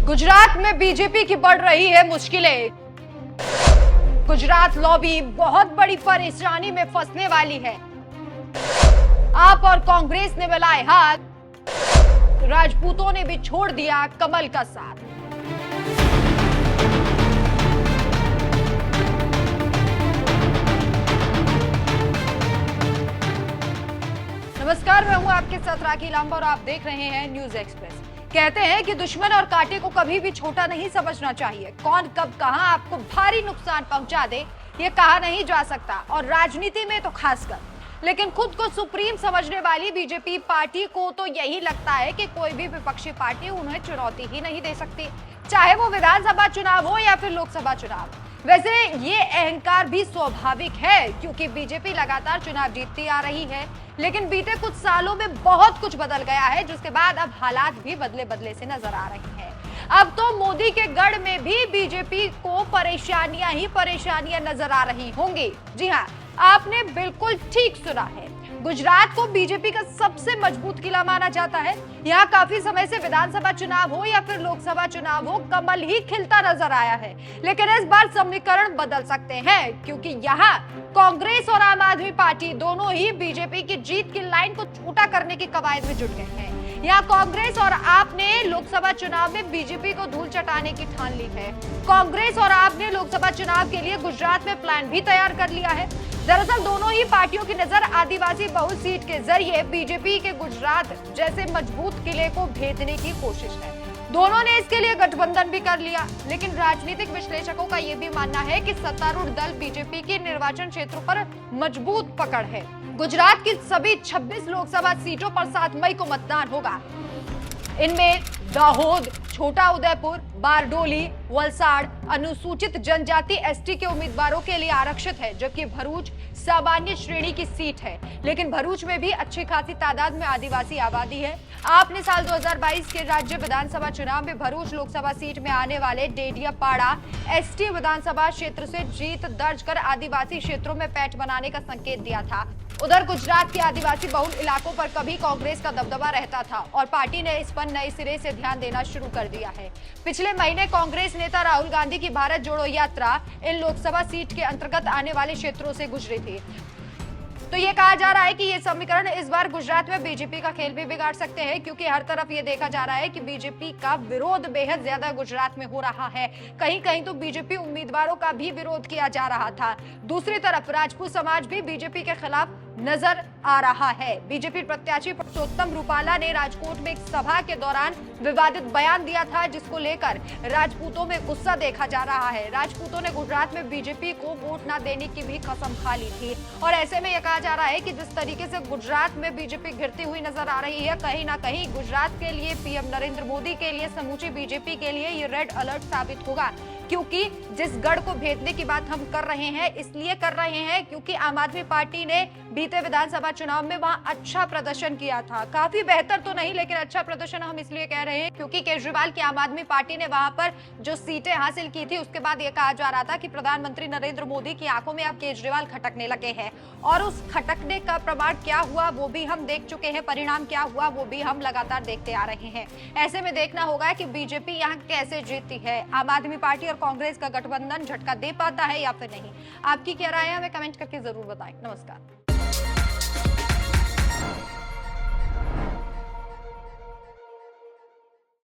गुजरात में बीजेपी की बढ़ रही है मुश्किलें। गुजरात लॉबी बहुत बड़ी परेशानी में फंसने वाली है। आप और कांग्रेस ने मिलाए हाथ, राजपूतों ने भी छोड़ दिया कमल का साथ। नमस्कार, मैं हूं आपके साथ राखी लांबा और आप देख रहे हैं न्यूज एक्सप्रेस। कहते हैं कि दुश्मन और कांटे को कभी भी छोटा नहीं समझना चाहिए। कौन कब कहां आपको भारी नुकसान पहुंचा दे ये कहा नहीं जा सकता, और राजनीति में तो खासकर। लेकिन खुद को सुप्रीम समझने वाली बीजेपी पार्टी को तो यही लगता है कि कोई भी विपक्षी पार्टी उन्हें चुनौती ही नहीं दे सकती, चाहे वो विधानसभा चुनाव हो या फिर लोकसभा चुनाव। वैसे ये अहंकार भी स्वाभाविक है, क्योंकि बीजेपी लगातार चुनाव जीतती आ रही है। लेकिन बीते कुछ सालों में बहुत कुछ बदल गया है, जिसके बाद अब हालात भी बदले बदले से नजर आ रहे हैं। अब तो मोदी के गढ़ में भी बीजेपी को परेशानियां ही परेशानियां नजर आ रही होंगी। जी हाँ, आपने बिल्कुल ठीक सुना है। गुजरात को बीजेपी का सबसे मजबूत किला माना जाता है। यहाँ काफी समय से विधानसभा चुनाव हो या फिर लोकसभा चुनाव हो, कमल ही खिलता नजर आया है। लेकिन इस बार समीकरण बदल सकते हैं, क्योंकि यहाँ कांग्रेस और आम आदमी पार्टी दोनों ही बीजेपी की जीत की लाइन को छोटा करने की कवायद में जुट गए हैं। यहाँ कांग्रेस और आप ने लोकसभा चुनाव में बीजेपी को धूल चटाने की ठान ली है। कांग्रेस और आप ने लोकसभा चुनाव के लिए गुजरात में प्लान भी तैयार कर लिया है। दरअसल दोनों ही पार्टियों की नजर आदिवासी बहुल सीट के जरिए बीजेपी के गुजरात जैसे मजबूत किले को भेदने की कोशिश है। दोनों ने इसके लिए गठबंधन भी कर लिया। लेकिन राजनीतिक विश्लेषकों का यह भी मानना है कि सत्तारूढ़ दल बीजेपी के निर्वाचन क्षेत्रों पर मजबूत पकड़ है। गुजरात की सभी 26 लोकसभा सीटों पर 7 मई को मतदान होगा। इनमें दाहोद, छोटा उदयपुर, बारडोली, वलसाड़ अनुसूचित जनजाति एसटी के उम्मीदवारों के लिए आरक्षित है, जबकि भरूच सामान्य श्रेणी की सीट है। लेकिन भरूच में भी अच्छी खासी तादाद में आदिवासी आबादी है। आपने साल 2022 के राज्य विधानसभा चुनाव में भरूच लोकसभा सीट में आने वाले डेडियापाड़ा एसटी विधानसभा क्षेत्र से जीत दर्ज कर आदिवासी क्षेत्रों में पैठ बनाने का संकेत दिया था। उधर गुजरात के आदिवासी बहुल इलाकों पर कभी कांग्रेस का दबदबा रहता था, और पार्टी ने इस पर नए सिरे से ध्यान देना शुरू कर दिया है। पिछले महीने कांग्रेस नेता राहुल गांधी की भारत जोड़ो यात्रा इन लोकसभा सीट के अंतर्गत आने वाले क्षेत्रों से गुजरी थी। तो ये कहा जा रहा है कि ये समीकरण इस बार गुजरात में बीजेपी का खेल भी बिगाड़ सकते हैं, क्योंकि हर तरफ ये देखा जा रहा है कि बीजेपी का विरोध बेहद ज्यादा गुजरात में हो रहा है। कहीं कहीं तो बीजेपी उम्मीदवारों का भी विरोध किया जा रहा था। दूसरी तरफ राजपूत समाज भी बीजेपी के खिलाफ नजर आ रहा है। बीजेपी प्रत्याशी परसोत्तम रूपाला ने राजकोट में एक सभा के दौरान विवादित बयान दिया था, जिसको लेकर राजपूतों में गुस्सा देखा जा रहा है। राजपूतों ने गुजरात में बीजेपी को वोट न देने की भी कसम खा ली थी, और ऐसे में यह कहा जा रहा है कि जिस तरीके से गुजरात में बीजेपी गिरती हुई नजर आ रही है, कहीं ना कहीं गुजरात के लिए, पीएम नरेंद्र मोदी के लिए, समूची बीजेपी के लिए ये रेड अलर्ट साबित होगा। क्योंकि जिस गढ़ को भेदने की बात हम कर रहे हैं, इसलिए कर रहे हैं क्योंकि आम आदमी पार्टी ने बीते विधानसभा चुनाव में वहां अच्छा प्रदर्शन किया था। काफी बेहतर तो नहीं, लेकिन अच्छा प्रदर्शन हम इसलिए कह रहे हैं क्योंकि केजरीवाल की आम आदमी पार्टी ने वहां पर जो सीटें हासिल की थी, उसके बाद यह कहा जा रहा था कि प्रधानमंत्री नरेंद्र मोदी की आंखों में अब केजरीवाल खटकने लगे हैं। और उस खटकने का प्रमाण क्या हुआ वो भी हम देख चुके हैं, परिणाम क्या हुआ वो भी हम लगातार देखते आ रहे हैं। ऐसे में देखना होगा कि बीजेपी यहाँ कैसे जीतती है। आम आदमी पार्टी और कांग्रेस का गठबंधन झटका दे पाता है या फिर नहीं। आपकी क्या राय है, हमें कमेंट करके जरूर बताएं। नमस्कार।